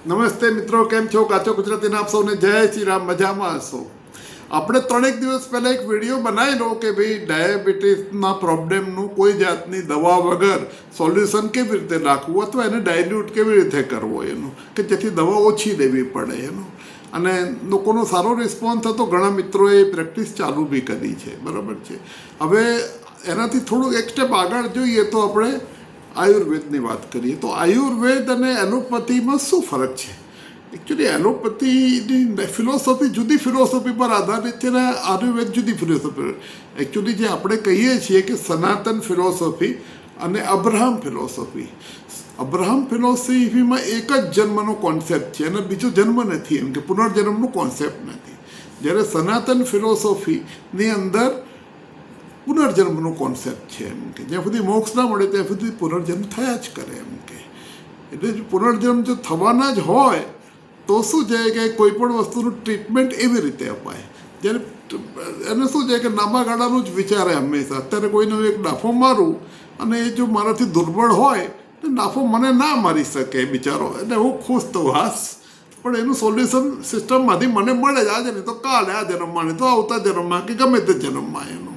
નમસ્તે મિત્રો, કેમ છો? કાચો ગુજરાતીના આપ સૌને જય શ્રી રામ. મજામાં હશો? આપણે 3 દિવસ પહેલાં એક વિડીયો બનાવેલો કે ભાઈ ડાયાબિટીસના પ્રોબ્લેમનું કોઈ જાતની દવા વગર સોલ્યુશન કેવી રીતે રાખવું અથવા એને ડાયલ્યુટ કેવી રીતે કરવો એનું, કે જેથી દવા ઓછી લેવી પડે એનું. અને લોકોનો સારો રિસ્પોન્સ થતો, ઘણા મિત્રોએ પ્રેક્ટિસ ચાલુ બી કરી છે. બરાબર છે. હવે એનાથી થોડુંક એક સ્ટેપ આગળ જોઈએ તો આપણે આયુર્વેદની વાત કરીએ તો આયુર્વેદ અને એલોપેથીમાં શું ફરક છે? એકચ્યુઅલી એલોપેથીની ફિલોસોફી જુદી ફિલોસોફી પર આધારિત છે ને આયુર્વેદ જુદી ફિલોસોફી. એકચ્યુઅલી જે આપણે કહીએ છીએ કે સનાતન ફિલોસોફી અને અબ્રાહમ ફિલોસોફી. અબ્રાહમ ફિલોસોફીમાં એક જ જન્મનો કોન્સેપ્ટ છે અને બીજો જન્મ નથી, એમ કે પુનર્જન્મનો કોન્સેપ્ટ નથી. જ્યારે સનાતન ફિલોસોફીની અંદર પુનર્જન્મનો કોન્સેપ્ટ છે, એમ કે જ્યાં સુધી મોક્ષ ના મળે ત્યાં સુધી પુનર્જન્મ થયા જ કરે, એમ કે. એટલે પુનર્જન્મ જો થવાના જ હોય તો શું છે કે કોઈ પણ વસ્તુનું ટ્રીટમેન્ટ એવી રીતે અપાય જ્યારે એને શું છે કે લાંબા ગાળાનું જ વિચારે હંમેશા. અત્યારે કોઈને એક ડાફો મારું અને એ જો મારાથી દુર્બળ હોય તો ડાફો મને ના મારી શકે બિચારો, એટલે હું ખુશ તો હાસ, પણ એનું સોલ્યુશન સિસ્ટમમાંથી મને મળે જ. આજે નહીં તો કાલે, આ જન્મમાં નહીં તો આવતા જન્મમાં, કે ગમે તે જન્મમાં એનું.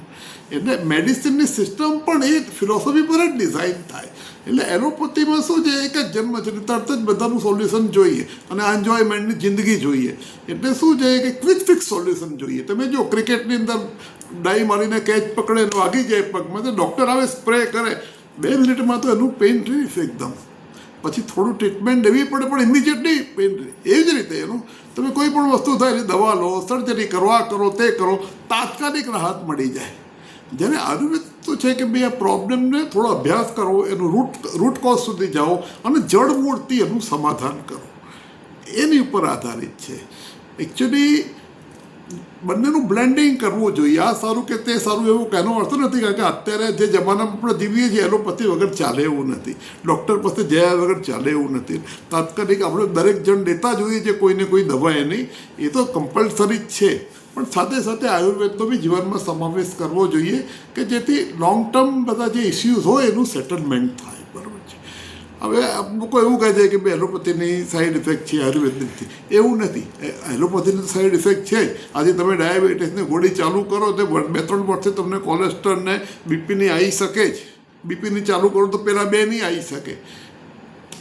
એટલે મેડિસિનની સિસ્ટમ પણ એ ફિલોસોફી પર જ ડિઝાઇન થાય. એટલે એલોપેથીમાં શું છે, એક જ જન્મ છે, તરત જ બધાનું સોલ્યુશન જોઈએ અને એન્જોયમેન્ટની જિંદગી જોઈએ. એટલે શું છે કે ક્વિક ફિક્સ સોલ્યુશન જોઈએ. તમે જો ક્રિકેટની અંદર ડાઈ મારીને કેચ પકડે વાગી જાય પગમાં તો ડૉક્ટર આવે, સ્પ્રે કરે, 2 મિનિટમાં તો એનું પેઇન રિલીફ એકદમ. પછી થોડું ટ્રીટમેન્ટ લેવી પડે પણ ઇમિડિયેટલી પેઇન રિલીફ. એવી જ રીતે એનું તમે કોઈ પણ વસ્તુ થાય દવા લો, સર્જરી કરો, આ કરો, તે કરો, તાત્કાલિક રાહત મળી જાય. જ્યારે આયુર્વેદ તો છે કે ભાઈ આ પ્રોબ્લેમને થોડો અભ્યાસ કરો, એનું રૂટ કોઝ સુધી જાઓ અને જડમૂળથી એનું સમાધાન કરો, એની ઉપર આધારિત છે. એકચ્યુઅલી બંનેનું બ્લેન્ડિંગ કરવું જોઈએ. આ સારું કે તે સારું એવું કહેવાનો અર્થ નથી, કારણ કે અત્યારે જે જમાનામાં આપણે જીવીએ છીએ એલોપેથી વગર ચાલે એવું નથી, ડૉક્ટર પાસે જયા વગર ચાલે એવું નથી. તાત્કાલિક આપણે દરેક જણ લેતા જોઈએ છે કોઈને કોઈ દવા એની, એ તો કમ્પલસરી જ છે. પણ સાથે સાથે આયુર્વેદનો બી જીવનમાં સમાવેશ કરવો જોઈએ કે જેથી લોંગ ટર્મ બધા જે ઇસ્યુઝ હોય એનું સેટલમેન્ટ થાય. બરાબર છે. હવે લોકો એવું કહે છે કે ભાઈ એલોપેથીની સાઈડ ઇફેક્ટ છે, આયુર્વેદની નથી. એવું નથી. એલોપેથીની સાઈડ ઇફેક્ટ છે. આજે તમે ડાયાબિટીસની ગોળી ચાલુ કરો તો 2-3 વર્ષે તમને કોલેસ્ટ્રોલ ને બીપીની આવી શકે જ. બીપીની ચાલુ કરો તો પહેલાં 2 નહીં આવી શકે.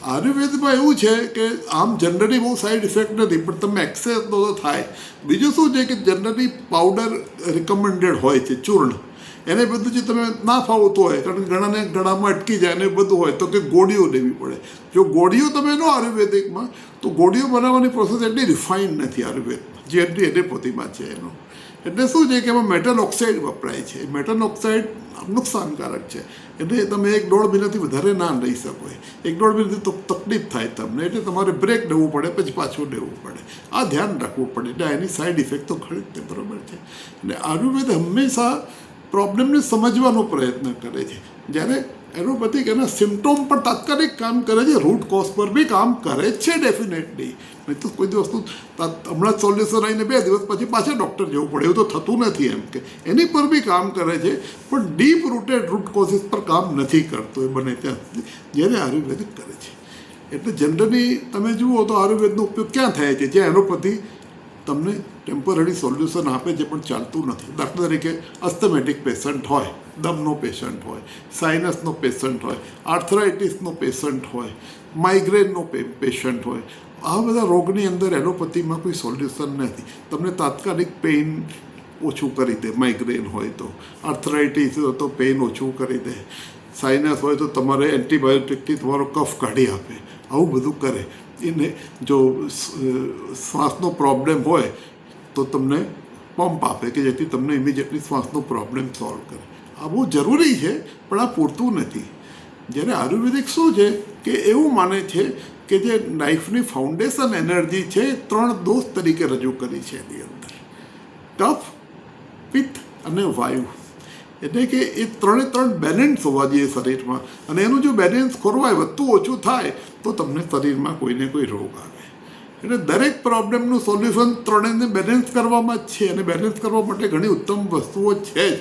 આયુર્વેદમાં એવું છે કે આમ જનરલી બહુ સાઈડ ઇફેક્ટ નથી, પણ તમે એક્સેસ તો થાય. બીજું શું છે કે જનરલી પાવડર રિકમેન્ડેડ હોય છે, ચૂર્ણ. એને બધું જે તમે ના ફાવતું હોય, કારણ કે ઘણાને ગળામાં અટકી જાય અને બધું હોય તો કે ગોળીઓ લેવી પડે. જો ગોળીઓ તમે લો આયુર્વેદિકમાં તો ગોળીઓ બનાવવાની પ્રોસેસ એટલી રિફાઇન નથી આયુર્વેદમાં, જે એટલી એલોપેથીમાં છે એનું. એટલે શું છે કે એમાં મેટલ ઓક્સાઇડ વપરાય છે. મેટલ ઓક્સાઇડ નુકસાનકારક છે. એટલે તમે 1-1.5 મહિનાથી વધારે ના લઈ શકો. 1-1.5 મહિનાથી તો તકલીફ થાય તમને, એટલે તમારે બ્રેક લેવું પડે, પછી પાછું લેવું પડે. આ ધ્યાન રાખવું પડે. એટલે એની સાઈડ ઇફેક્ટ તો ખરી જ, બરાબર છે. એટલે આયુર્વેદ હંમેશા પ્રોબ્લેમને સમજવાનો પ્રયત્ન કરે છે, જ્યારે એલોપેથિક એના સિમ્ટોમ પર તાત્કાલિક કામ કરે છે, રૂટ કોઝ પર બી કામ કરે છે ડેફિનેટલી. નહીં તો કોઈ વસ્તુ હમણાં જ સોલ્યુશન આવીને 2 દિવસ પછી પાછા ડૉક્ટર જવું પડે, એવું તો થતું નથી. એમ કે એની પર બી કામ કરે છે, પણ ડીપ રૂટેડ રૂટ કોઝિસ પર કામ નથી કરતો એ બને ત્યાં સુધી, જ્યારે આયુર્વેદિક કરે છે. એટલે જનરલી તમે જુઓ તો આયુર્વેદનો ઉપયોગ ક્યાં થાય છે? જ્યાં એલોપેથી તમને ટેમ્પરરી સોલ્યુશન આપે છે પણ ચાલતું નથી. દાખલા તરીકે અસ્થમેટિક પેશન્ટ હોય, દમનો પેશન્ટ હોય, સાઇનસનો પેશન્ટ હોય, આર્થરાઇટિસનો પેશન્ટ હોય, માઇગ્રેનનો પેશન્ટ હોય, આ બધા રોગની અંદર એલોપેથીમાં કોઈ સોલ્યુશન નથી. તમને તાત્કાલિક પેઇન ઓછું કરી દે, માઇગ્રેન હોય તો, આર્થરાઇટિસ હોય તો પેઇન ઓછું કરી દે, સાઇનસ હોય તો તમારે એન્ટીબાયોટિકથી તમારો કફ કાઢી આપે, આવું બધું કરે. એને જો શ્વાસનો પ્રોબ્લેમ હોય તો તમને પંપ આપે કે જેથી તમને ઇમિડિયેટલી શ્વાસનો પ્રોબ્લેમ સોલ્વ કરે. આ બહુ જરૂરી છે, પણ આ પૂરતું નથી. જ્યારે આયુર્વેદિક શું છે કે એવું માને છે કે જે લાઈફની ફાઉન્ડેશન એનર્જી છે એ 3 દોષ તરીકે રજૂ કરી છે એની અંદર: કફ, પિત્ત અને વાયુ. એટલે કે એ 3 બેલેન્સ હોવા જોઈએ શરીરમાં, અને એનું જો બેલેન્સ ખોરવાય, વધતું ઓછું થાય તો તમને શરીરમાં કોઈને કોઈ રોગ આવે. એટલે દરેક પ્રોબ્લેમનું સોલ્યુશન 3ને બેલેન્સ કરવામાં જ છે, અને બેલેન્સ કરવા માટે ઘણી ઉત્તમ વસ્તુઓ છે જ,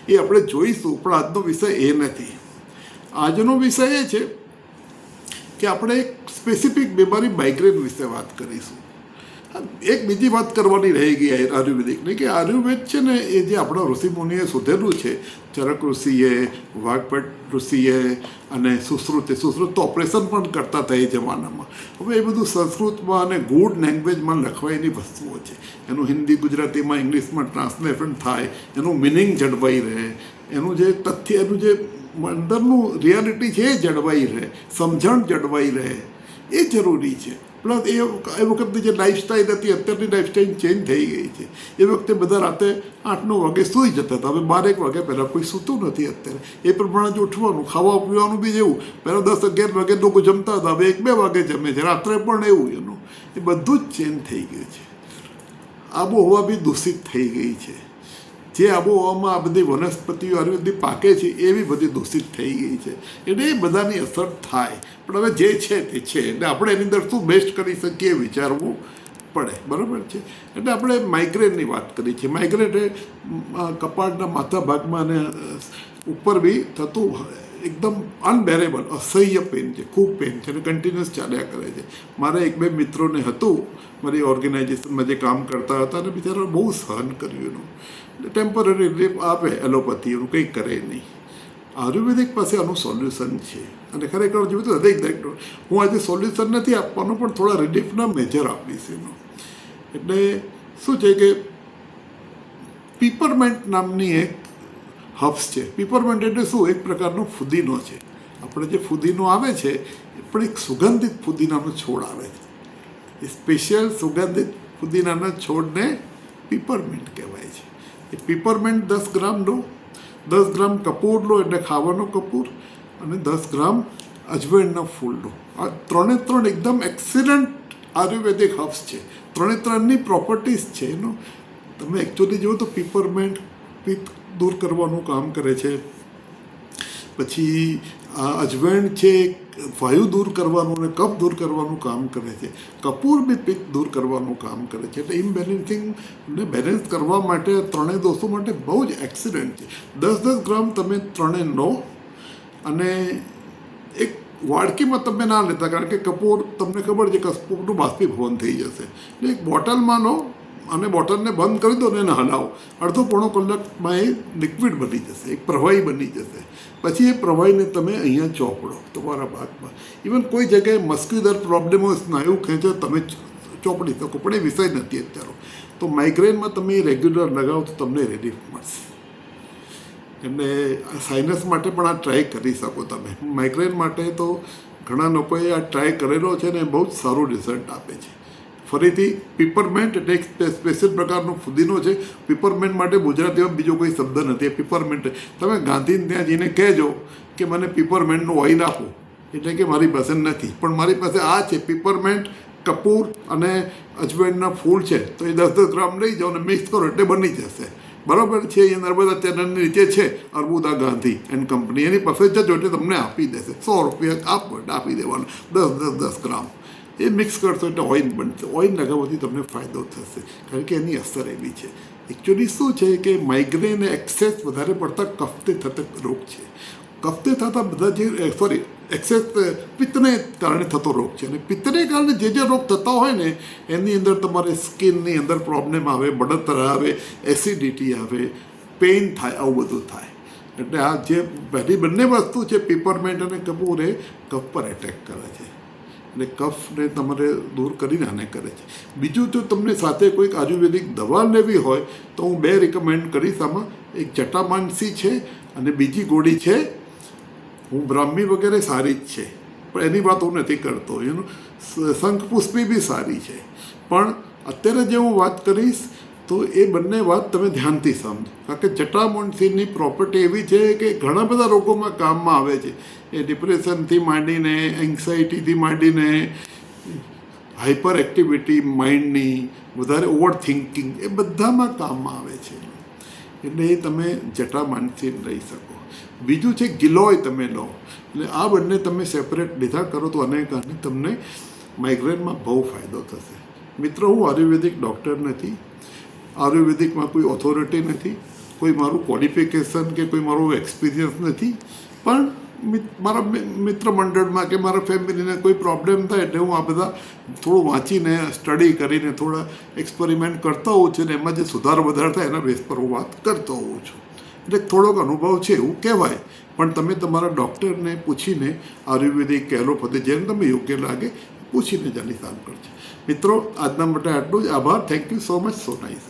એ આપણે જોઈશું. પણ આજનો વિષય એ નથી. આજનો વિષય એ છે કે આપણે એક સ્પેસિફિક બીમારી માઇગ્રેન વિશે વાત કરીશું. એક બીજી વાત કરવાની રહી ગઈ આયુર્વેદિકની, કે આયુર્વેદ છે ને એ જે આપણા ઋષિમુનિએ શોધેલું છે, ચરક ઋષિએ, વાઘભટ્ટ ઋષિએ અને સુશ્રુતે તો ઓપરેશન પણ કરતા હતા એ જમાનામાં. હવે એ બધું સંસ્કૃતમાં અને ગુડ લેંગ્વેજમાં લખવાયેલી વસ્તુઓ છે. એનું હિન્દી, ગુજરાતીમાં, ઇંગ્લિશમાં ટ્રાન્સલેશન થાય, એનું મિનિંગ જળવાઈ રહે, એનું જે તથ્ય, એનું જે અંદરનું રિયાલિટી છે એ જળવાઈ રહે, સમજણ જળવાઈ રહે, એ જરૂરી છે. પ્લસ એ વખતની જે લાઈફસ્ટાઈલ હતી, અત્યારની લાઈફસ્ટાઈલ ચેન્જ થઈ ગઈ છે. એ વખતે બધા રાતે 8-9 વાગે સૂઈ જતા હતા. હવે 12-1 વાગે પહેલાં કોઈ સૂતું નથી અત્યારે. એ પ્રમાણે જ ઉઠવાનું, ખાવા પીવાનું બી જેવું. પહેલાં 10-11 વાગે લોકો જમતા હતા, હવે 1-2 વાગે જમે છે, રાત્રે પણ એવું. એનું એ બધું જ ચેન્જ થઈ ગયું છે. આબોહવા બી દૂષિત થઈ ગઈ છે. જે આબોહવામાં આ બધી વનસ્પતિઓ આયુર્વેદની પાકે છે એ બી બધી દૂષિત થઈ ગઈ છે. એટલે એ બધાની અસર થાય. પણ હવે જે છે તે છે, એટલે આપણે એની અંદર શું બેસ્ટ કરી શકીએ વિચારવું પડે. બરાબર છે. એટલે આપણે માઇગ્રેનની વાત કરી છે. માઇગ્રેન એ કપાળના માથા ભાગમાં અને ઉપર બી થતું એકદમ અનબેરેબલ, અસહ્ય પેન છે, ખૂબ પેન છે અને કન્ટિન્યુઅસ ચાલ્યા કરે છે. મારા 1-2 મિત્રોને હતું, મારી ઓર્ગેનાઇઝેશનમાં જે કામ કરતા હતા, અને બિચારા બહુ સહન કર્યું એનું. ટેમ્પરરી રિલીફ આપે એલોપેથી, એનું કંઈ કરે નહીં. આયુર્વેદિક પાસે આનું સોલ્યુશન છે. અને ખરેખર જોયું તો હૃદય, હું આજે સોલ્યુશન નથી આપવાનું, પણ થોડા રિલીફના મેજર આપીશ એનું. એટલે શું છે કે પીપરમેન્ટ નામની એક હર્બ્સ છે. પીપરમેન્ટ એટલે શું? એક પ્રકારનો ફુદીનો છે. આપણે જે ફુદીનો આવે છે એ પણ એક સુગંધિત ફુદીનાનો છોડ આવે છે. એ સ્પેશિયલ સુગંધિત ફુદીનાના છોડને પીપરમેન્ટ કહેવાય છે. એ પીપરમેન્ટ 10 ગ્રામ લો, 10 ગ્રામ કપૂર લો એટલે ખાવાનો કપૂર, અને 10 ગ્રામ અજવાઈનના ફૂલ લો. આ 3 એકદમ એક્સિલન્ટ આયુર્વેદિક હર્બ્સ છે. 3ની પ્રોપર્ટીઝ છે એનો. તમે એકચ્યુઅલી જુઓ તો પીપરમેન્ટ પિત્ત દૂર કરવાનું કામ કરે છે. પછી અજવાઈન છે વાયુ દૂર કરવાનું અને કફ દૂર કરવાનું કામ કરે છે. કપૂર બી પિત્ત દૂર કરવાનું કામ કરે છે. એટલે ઇમ્બેલેન્સિંગને બેલેન્સ કરવા માટે 3 દોષો માટે બહુ જ એક્સિલન્ટ છે. 10-10 ગ્રામ તમે 3 લો, અને એક વાડકીમાં તમે ના લેતા, કારણ કે કપૂર તમને ખબર છે કપૂરનું બાષ્પીભવન થઈ જશે. એટલે એક બોટલમાં લો અને બોટલને બંધ કરી દો ને એને હલાવો. 1/2-પોણો કલાકમાં એ લિક્વિડ બની જશે, એક પ્રવાહી બની જશે. પછી એ પ્રવાહીને તમે અહીંયા ચોપડો તમારા ભાગમાં. ઇવન કોઈ જગ્યાએ મસ્ક્યુલર પ્રોબ્લેમ હોય, સ્નાયુ ખેંચે, તમે ચોપડી શકો, પણ એ વિષય નથી અત્યારે. તો માઇગ્રેનમાં તમે રેગ્યુલર લગાવો તો તમને રિલીફ મળશે. એટલે સાઇનસ માટે પણ આ ટ્રાય કરી શકો તમે. માઇગ્રેન માટે તો ઘણા લોકોએ આ ટ્રાય કરેલો છે ને બહુ જ સારું રિઝલ્ટ આપે છે. ફરીથી પીપરમેન્ટ એટલે એક સ્પેશિયલ પ્રકારનો ફુદીનો છે. પીપરમેન્ટ માટે ગુજરાતીમાં બીજો કોઈ શબ્દ નથી. પીપરમેન્ટ તમે ગાંધીને ત્યાં જઈને કહેજો કે મને પીપરમેન્ટનું ઓઇલ આપો, એટલે કે મારી પાસે નથી, પણ મારી પાસે આ છે પીપરમેન્ટ, કપૂર અને અજવાઈનના ફૂલ છે. તો એ 10-10 ગ્રામ લઈ જાઓ અને મિક્સ કરો એટલે બની જશે. બરાબર છે. એ નર્મદા ચેનલની નીચે છે અર્બુદા ગાંધી એન્ડ કંપની, એની પાસે જજો એટલે તમને આપી દેશે. 100 રૂપિયા આપી દેવાનું, 10 ગ્રામ. એ મિક્સ કરશો એટલે ઓઇલ બનશે. ઓઇલ લગાવવાથી તમને ફાયદો થશે, કારણ કે એની અસર એવી છે. એકચ્યુઅલી શું છે કે માઇગ્રેન એક્સેસ વધારે પડતા કફથી થતો રોગ છે. કફથી થતા બધા જે એક્સેસ પિત્તને કારણે થતો રોગ છે. અને પિત્તને કારણે જે રોગ થતા હોય ને એની અંદર તમારે સ્કિનની અંદર પ્રોબ્લેમ આવે, બળતરા આવે, એસિડિટી આવે, પેઇન થાય, આવું બધું થાય. એટલે આ જે પહેલી બંને વસ્તુ છે પીપરમેન્ટ અને કપૂર, એ કફ પર એટેક કરે છે. એટલે કફને તમારે દૂર કરીને આને કરે છે. બીજું જો તમને સાથે કોઈક આયુર્વેદિક દવા લેવી હોય તો હું 2 રિકમેન્ડ કરીશ આમાં. એક જટામાનસી છે અને બીજી ગોળી છે, હું બ્રાહ્મી વગેરે સારી જ છે પણ એની વાત હું નથી કરતો. એનું શંખપુષ્પી બી સારી છે. પણ અત્યારે જે હું વાત કરીશ તો એ બંને વાત તમે ધ્યાનથી સમજો, કારણ કે જટામાનસીની પ્રોપર્ટી એવી છે કે ઘણા બધા રોગોમાં કામમાં આવે છે. એ ડિપ્રેશનથી માંડીને, એન્ઝાઇટીથી માંડીને, હાઇપર એક્ટિવિટી માઇન્ડની, વધારે ઓવર થિંકિંગ, એ બધામાં કામમાં આવે છે. એટલે એ તમે જટામાનસી લઈ શકો. બીજું છે ગિલોય તમે લો. એટલે આ બંને તમે સેપરેટ લીધા કરો તો આને કારણે તમને માઇગ્રેનમાં બહુ ફાયદો થશે. મિત્રો, હું આયુર્વેદિક ડૉક્ટર નથી, આયુર્વેદિકમાં કોઈ ઓથોરિટી નથી, કોઈ મારું ક્વોલિફિકેશન કે કોઈ મારો એક્સપિરિયન્સ નથી, પણ મારા મિત્ર મંડળમાં કે મારા ફેમિલીને કોઈ પ્રોબ્લેમ થાય એટલે હું આ બધા થોડું વાંચીને સ્ટડી કરીને થોડા એક્સપેરિમેન્ટ કરતો હોઉં છું ને એમાં જે સુધાર વધાર થાય એના બેસ પર હું વાત કરતો હોઉં છું. એટલે થોડોક અનુભવ છે એવું કહેવાય, પણ તમે તમારા ડૉક્ટરને પૂછીને આયુર્વેદિક કે એલોપેથી જેને તમે યોગ્ય લાગે પૂછીને જ આની સામ કરજો. મિત્રો આજના માટે આટલું જ. આભાર. Thank you so much. So nice.